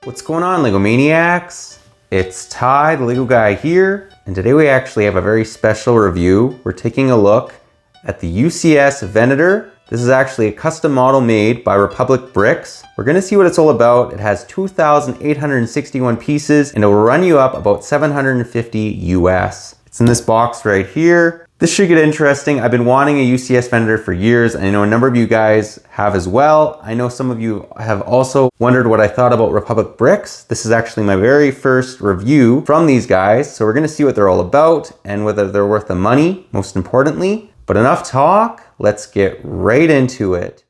What's going on, Lego Maniacs? It's Ty, the Lego guy here, and today we actually have a very special review. We're taking a look at the UCS Venator. This is actually a custom model made by Republic Bricks. We're gonna see what it's all about. It has 2,861 pieces and it will run you up about 750 US. It's in this box right here. This should get interesting. I've been wanting a UCS Venator for years, and I know a number of you guys have as well. I know some of you have also wondered what I thought about Republic Bricks. This is actually my very first review from these guys, so we're gonna see what they're all about and whether they're worth the money, most importantly. But enough talk, let's get right into it.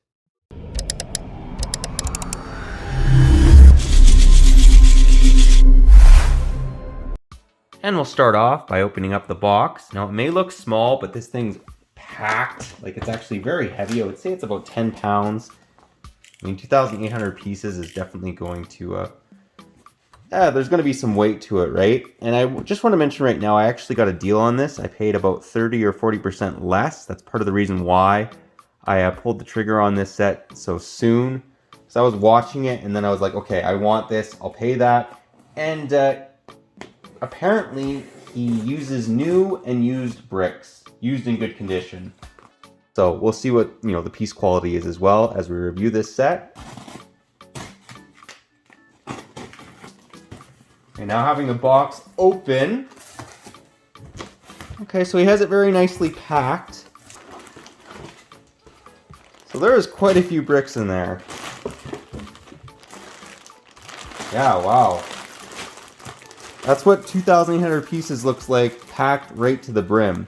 And we'll start off by opening up the box. Now it may look small, but this thing's packed. Like, it's actually very heavy. I would say it's about 10 pounds. I mean, 2,800 pieces is definitely going to, there's gonna be some weight to it, right? And I just wanna mention right now, I actually got a deal on this. I paid about 30 or 40% less. That's part of the reason why I pulled the trigger on this set so soon. So I was watching it and then I was like, okay, I want this, I'll pay that. And apparently he uses new and used bricks, used in good condition. So we'll see what, you know, the piece quality is as well as we review this set. Okay, now having the box open. Okay, so he has it very nicely packed. So there is quite a few bricks in there. Yeah, wow. That's what 2,800 pieces looks like, packed right to the brim.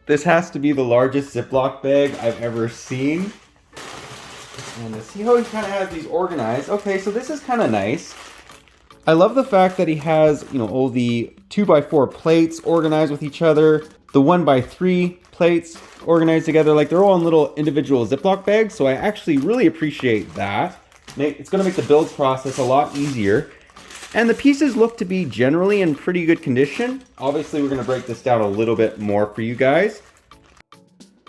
This has to be the largest Ziploc bag I've ever seen. And to see how he kind of has these organized. Okay, so this is kind of nice. I love the fact that he has, you know, all the 2x4 plates organized with each other, the 1x3 plates organized together, like they're all in little individual Ziploc bags. So I actually really appreciate that. It's going to make the build process a lot easier. And the pieces look to be generally in pretty good condition. Obviously, we're going to break this down a little bit more for you guys.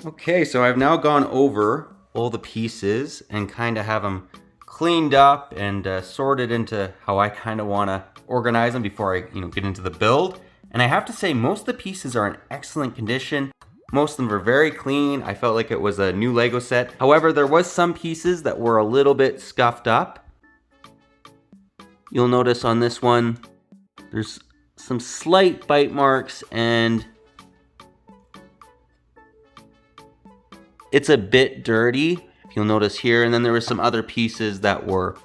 Okay, so I've now gone over all the pieces and kind of have them cleaned up and sorted into how I kind of want to organize them before I, get into the build. And I have to say, most of the pieces are in excellent condition. Most of them were very clean. I felt like it was a new Lego set. However, there was some pieces that were a little bit scuffed up. You'll notice on this one, there's some slight bite marks and it's a bit dirty, you'll notice here. And then there were some other pieces that were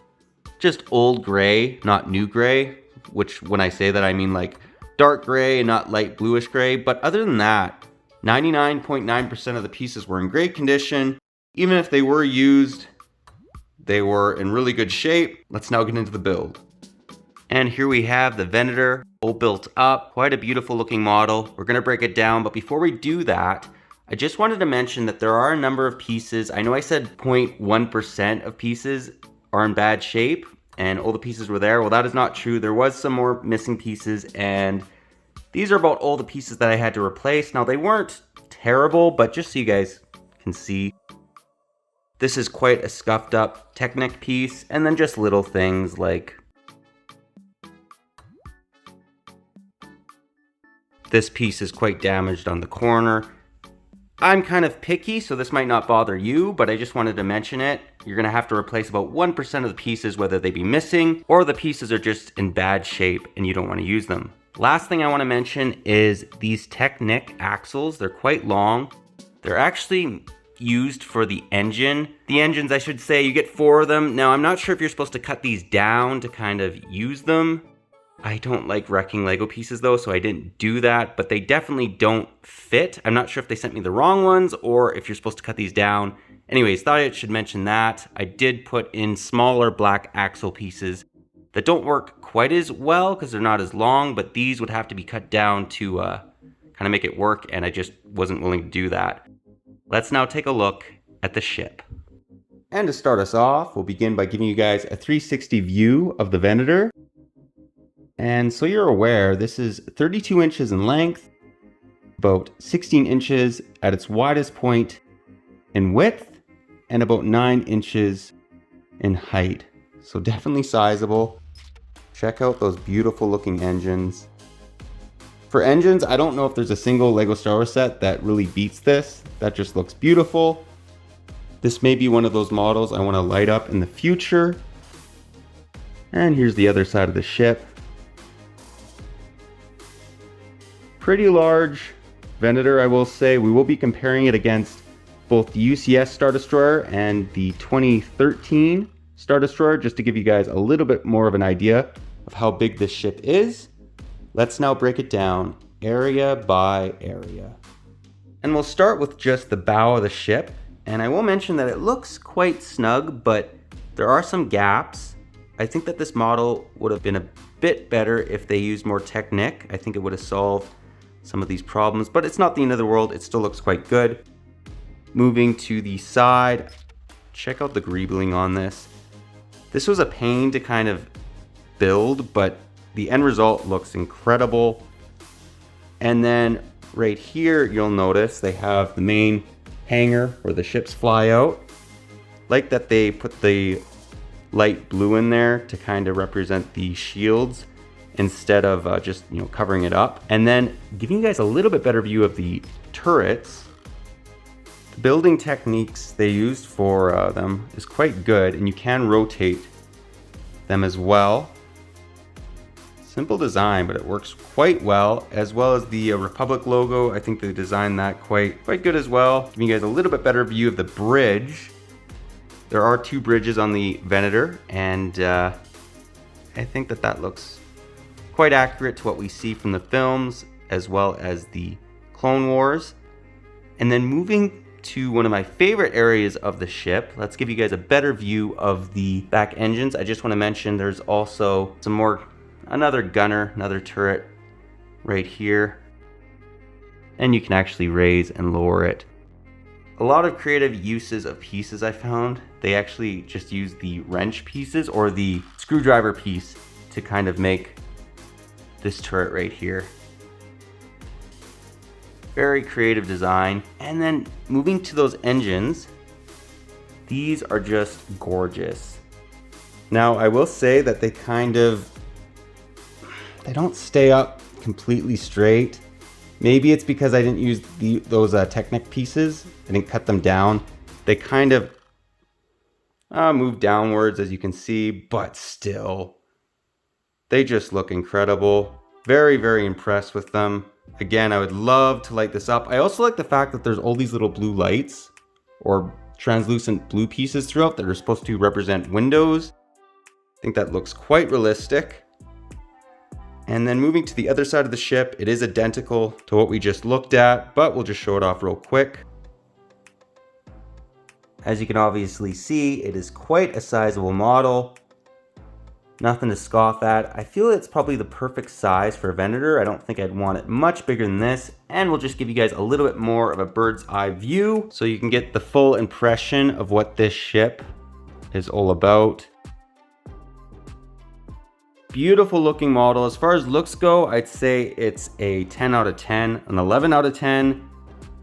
just old gray, not new gray, which when I say that, I mean like dark gray and not light bluish gray. But other than that, 99.9% of the pieces were in great condition. Even if they were used, they were in really good shape. Let's now get into the build. And here we have the Venator all built up. Quite a beautiful looking model. We're gonna break it down, but before we do that, I just wanted to mention that there are a number of pieces. I know I said 0.1% of pieces are in bad shape and all the pieces were there. Well, that is not true. There was some more missing pieces, and these are about all the pieces that I had to replace. Now, they weren't terrible, but just so you guys can see, this is quite a scuffed up Technic piece, and then just little things like this piece is quite damaged on the corner. I'm kind of picky, so this might not bother you, but I just wanted to mention it. You're gonna have to replace about 1% of the pieces, whether they be missing or the pieces are just in bad shape and you don't wanna use them. Last thing I wanna mention is these Technic axles. They're quite long. They're actually used for the engine. The engines, I should say, you get 4 of them. Now, I'm not sure if you're supposed to cut these down to kind of use them. I don't like wrecking Lego pieces though, so I didn't do that, but they definitely don't fit. I'm not sure if they sent me the wrong ones or if you're supposed to cut these down. Anyways, thought I should mention that. I did put in smaller black axle pieces that don't work quite as well because they're not as long, but these would have to be cut down to kind of make it work, and I just wasn't willing to do that. Let's now take a look at the ship. And to start us off, we'll begin by giving you guys a 360 view of the Venator. And so you're aware, this is 32 inches in length, about 16 inches at its widest point in width, and about 9 inches in height. So definitely sizable. Check out those beautiful looking engines. For engines, I don't know if there's a single Lego Star Wars set that really beats this. That just looks beautiful. This may be one of those models I want to light up in the future. And here's the other side of the ship. Pretty large Venator, I will say. We will be comparing it against both the UCS Star Destroyer and the 2013 Star Destroyer, just to give you guys a little bit more of an idea of how big this ship is. Let's now break it down area by area. And we'll start with just the bow of the ship. And I will mention that it looks quite snug, but there are some gaps. I think that this model would have been a bit better if they used more Technic. I think it would have solved some of these problems, but it's not the end of the world. It still looks quite good. Moving to the side, check out the greebling on this. This was a pain to kind of build, but the end result looks incredible. And then right here, you'll notice they have the main hangar where the ships fly out. Like that they put the light blue in there to kind of represent the shields instead of just covering it up. And then giving you guys a little bit better view of the turrets. The building techniques they used for them is quite good, and you can rotate them as well. Simple design, but it works quite well, as well as the Republic logo. I think they designed that quite good as well. Giving you guys a little bit better view of the bridge. There are two bridges on the Venator, and I think that looks quite accurate to what we see from the films, as well as the Clone Wars. And then moving to one of my favorite areas of the ship, let's give you guys a better view of the back engines. I just want to mention there's also another gunner, another turret right here. And you can actually raise and lower it. A lot of creative uses of pieces I found. They actually just use the wrench pieces or the screwdriver piece to kind of make this turret right here. Very creative design. And then moving to those engines, these are just gorgeous. Now I will say that they don't stay up completely straight. Maybe it's because I didn't use those Technic pieces. I didn't cut them down. They kind of move downwards, as you can see, but still, they just look incredible. Very, very impressed with them. Again, I would love to light this up. I also like the fact that there's all these little blue lights or translucent blue pieces throughout that are supposed to represent windows. I think that looks quite realistic. And then moving to the other side of the ship, it is identical to what we just looked at, but we'll just show it off real quick. As you can obviously see, it is quite a sizable model. Nothing to scoff at. I feel it's probably the perfect size for a Venator. I don't think I'd want it much bigger than this. And we'll just give you guys a little bit more of a bird's eye view so you can get the full impression of what this ship is all about. Beautiful looking model. As far as looks go, I'd say it's a 10 out of 10, an 11 out of 10.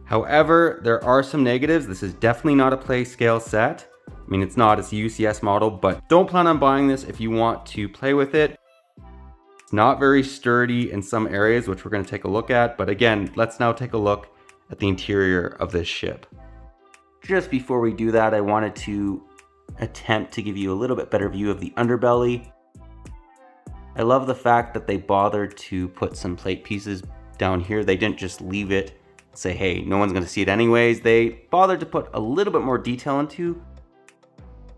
However, there are some negatives. This is definitely not a play scale set. I mean, it's not, it's a UCS model, but don't plan on buying this if you want to play with it. It's not very sturdy in some areas, which we're going to take a look at. But again, let's now take a look at the interior of this ship. Just before we do that, I wanted to attempt to give you a little bit better view of the underbelly. I love the fact that they bothered to put some plate pieces down here. They didn't just leave it and say, hey, no one's going to see it anyways. They bothered to put a little bit more detail into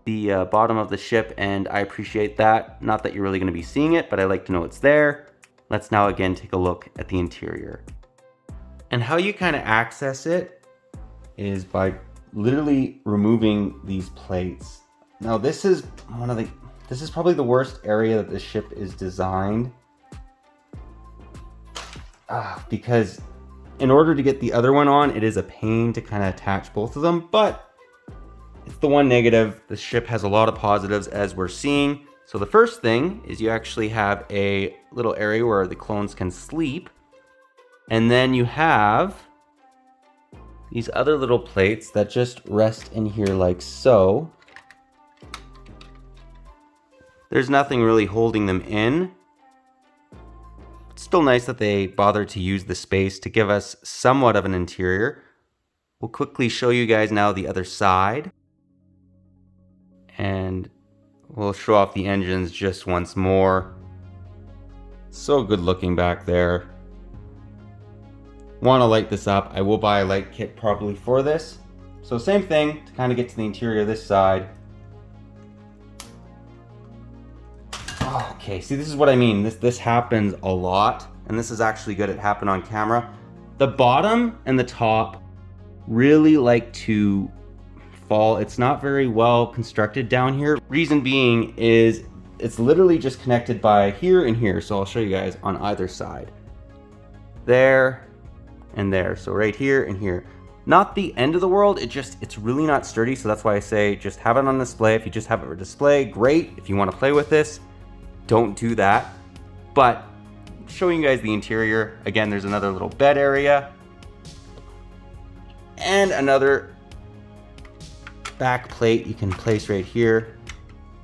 the bottom of the ship, and I appreciate that. Not that you're really going to be seeing it, but I like to know it's there. Let's now again take a look at the interior. And how you kind of access it is by literally removing these plates. Now this is probably the worst area that the ship is designed. Because in order to get the other one on, it is a pain to kind of attach both of them, but it's the one negative. The ship has a lot of positives, as we're seeing. So the first thing is you actually have a little area where the clones can sleep. And then you have these other little plates that just rest in here like so. There's nothing really holding them in. It's still nice that they bothered to use the space to give us somewhat of an interior. We'll quickly show you guys now the other side. And we'll show off the engines just once more. So good looking back there. Want to light this up. I will buy a light kit probably for this. So same thing to kind of get to the interior of this side. Okay, see, this is what I mean. This happens a lot, and this is actually good. It happened on camera. The bottom and the top really like to fall. It's not very well constructed down here. Reason being is it's literally just connected by here and here. So I'll show you guys on either side. There and there. So right here and here. Not the end of the world, it's really not sturdy. So that's why I say just have it on display. If you just have it for display, great. If you want to play with this, don't do that. But showing you guys the interior, again, there's another little bed area and another back plate you can place right here.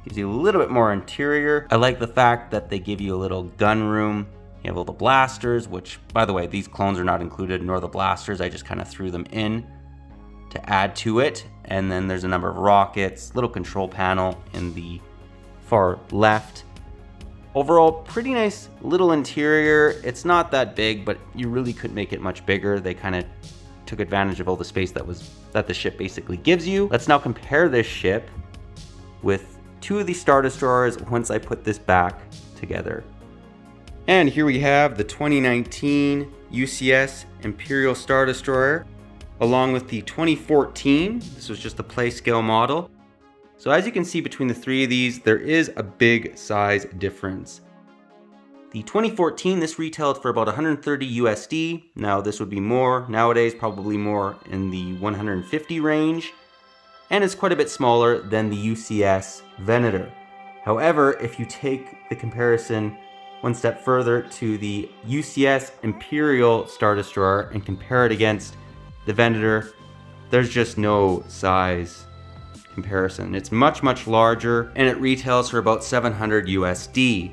Gives you a little bit more interior. I like the fact that they give you a little gun room. You have all the blasters, which, by the way, these clones are not included, nor the blasters. I just kind of threw them in to add to it. And then there's a number of rockets, little control panel in the far left. Overall, pretty nice little interior. It's not that big, but you really couldn't make it much bigger. They kind of took advantage of all the space that the ship basically gives you. Let's now compare this ship with two of the Star Destroyers once I put this back together. And here we have the 2019 UCS Imperial Star Destroyer, along with the 2014. This was just the play scale model. So as you can see between the three of these, there is a big size difference. The 2014, this retailed for about 130 USD. Now this would be more nowadays, probably more in the 150 range. And it's quite a bit smaller than the UCS Venator. However, if you take the comparison one step further to the UCS Imperial Star Destroyer and compare it against the Venator, there's just no size comparison. It's much, much larger, and it retails for about 700 USD.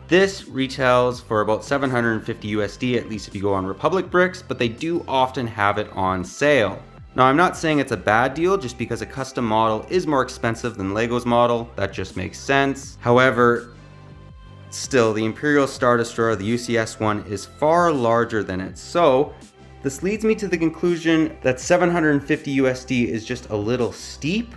This retails for about 750 USD, at least if you go on Republic Bricks, but they do often have it on sale. Now, I'm not saying it's a bad deal just because a custom model is more expensive than Lego's model. That just makes sense. However, still, the Imperial Star Destroyer, the UCS one, is far larger than it. So this leads me to the conclusion that 750 USD is just a little steep.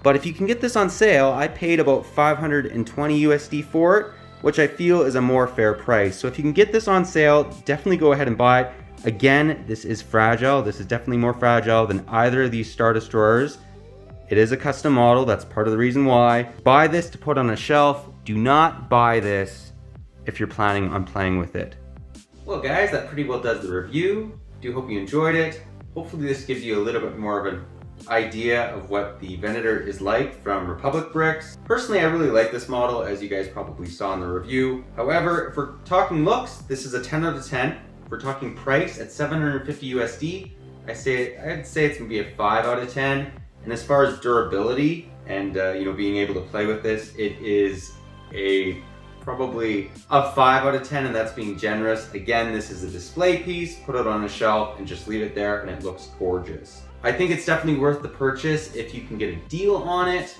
But if you can get this on sale, I paid about 520 USD for it, which I feel is a more fair price. So if you can get this on sale, definitely go ahead and buy it. Again, this is fragile. This is definitely more fragile than either of these Star Destroyers. It is a custom model. That's part of the reason why. Buy this to put on a shelf. Do not buy this if you're planning on playing with it. Well guys, that pretty well does the review. Do hope you enjoyed it. Hopefully this gives you a little bit more of an idea of what the Venator is like from Republic Bricks. Personally, I really like this model, as you guys probably saw in the review. However, if we're talking looks, this is a 10 out of 10. If we're talking price at 750 USD, I'd say it's gonna be a 5 out of 10. And as far as durability and being able to play with this, it is probably a 5 out of 10, and that's being generous. Again, this is a display piece. Put it on a shelf and just leave it there, and it looks gorgeous. I think it's definitely worth the purchase if you can get a deal on it,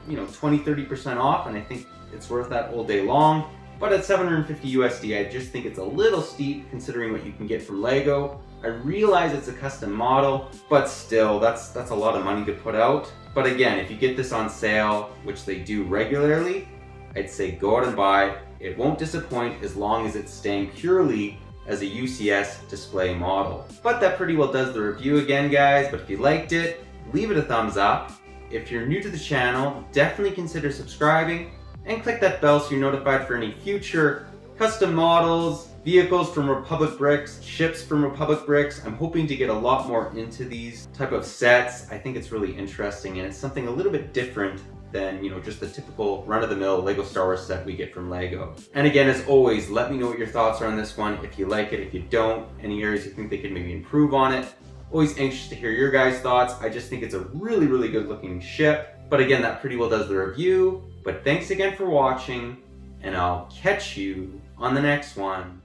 20-30% off, and I think it's worth that all day long. But at 750 USD, I just think it's a little steep considering what you can get from Lego. I realize it's a custom model, but still, that's a lot of money to put out. But again, if you get this on sale, which they do regularly, I'd say go out and buy it. It won't disappoint as long as it's staying purely as a UCS display model. But that pretty well does the review again, guys. But if you liked it, leave it a thumbs up. If you're new to the channel, definitely consider subscribing and click that bell so you're notified for any future custom models, vehicles from Republic Bricks, ships from Republic Bricks. I'm hoping to get a lot more into these type of sets. I think it's really interesting, and it's something a little bit different than just the typical run-of-the-mill Lego Star Wars set we get from Lego. And again, as always, let me know what your thoughts are on this one. If you like it, if you don't, any areas you think they could maybe improve on it. Always anxious to hear your guys' thoughts. I just think it's a really, really good looking ship. But again, that pretty well does the review. But thanks again for watching, and I'll catch you on the next one.